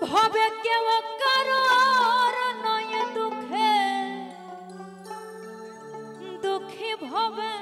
ভবে কেউ কারোর নয় দুঃখে দুঃখী ভবে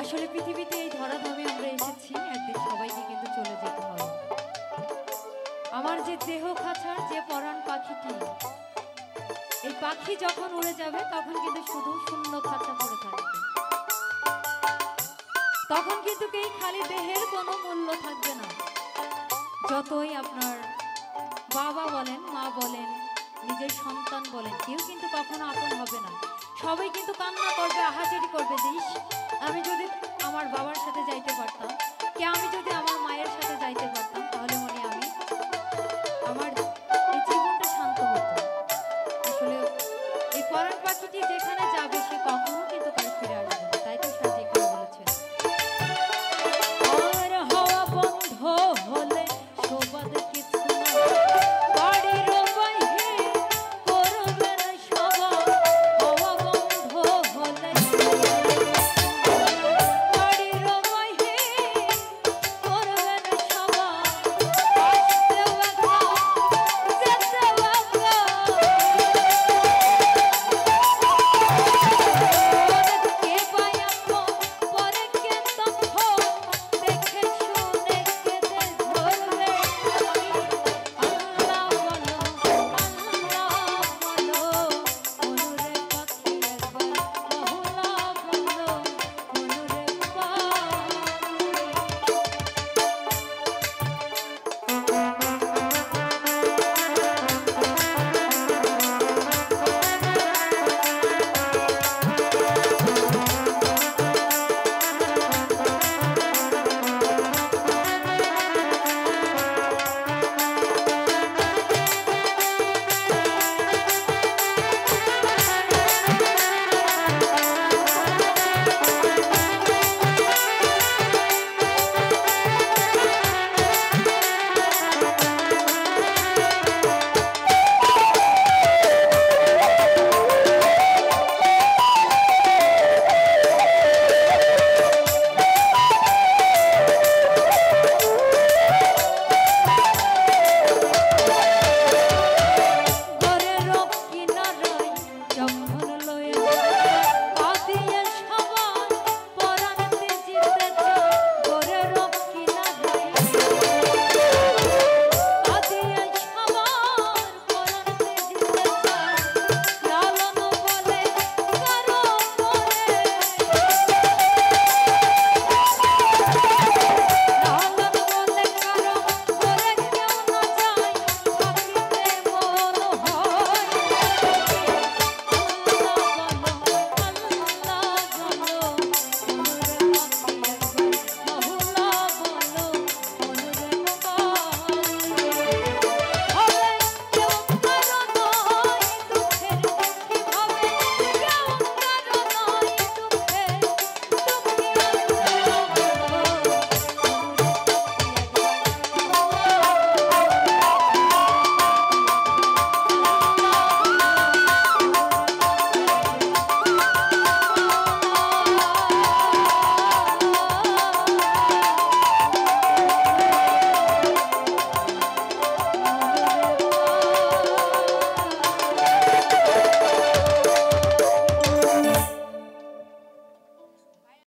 আসলে পৃথিবীতে এই ধরাধামে আমরা এসেছি, একদিন সবাইকে কিন্তু চলে যেতে হবে। আমার যে দেহ খাঁচার যে পরাণ পাখিটি, এই পাখি যখন উড়ে যাবে তখন কিন্তু শুধু শূন্য খাঁচা পড়ে থাকবে, তখন কিন্তু এই খালি দেহের কোনো মূল্য থাকবে না। যতই আপনার বাবা বলেন, মা বলেন, নিজের সন্তান বলেন, কেউ কিন্তু কখনো আপন হবে না। সবাই কিন্তু কান্না করবে, আহাজারি করবে যে ইস আমি যদি আমার বাবার সাথে যাইতে পারতাম, কে আমি যদি আমার মায়ের সাথে যাইতে পারতাম, তাহলে মনে আমি আমার এই জীবনটা শান্ত হতো। আসলে এই পরাণ পাখিটি যেখানে যাবে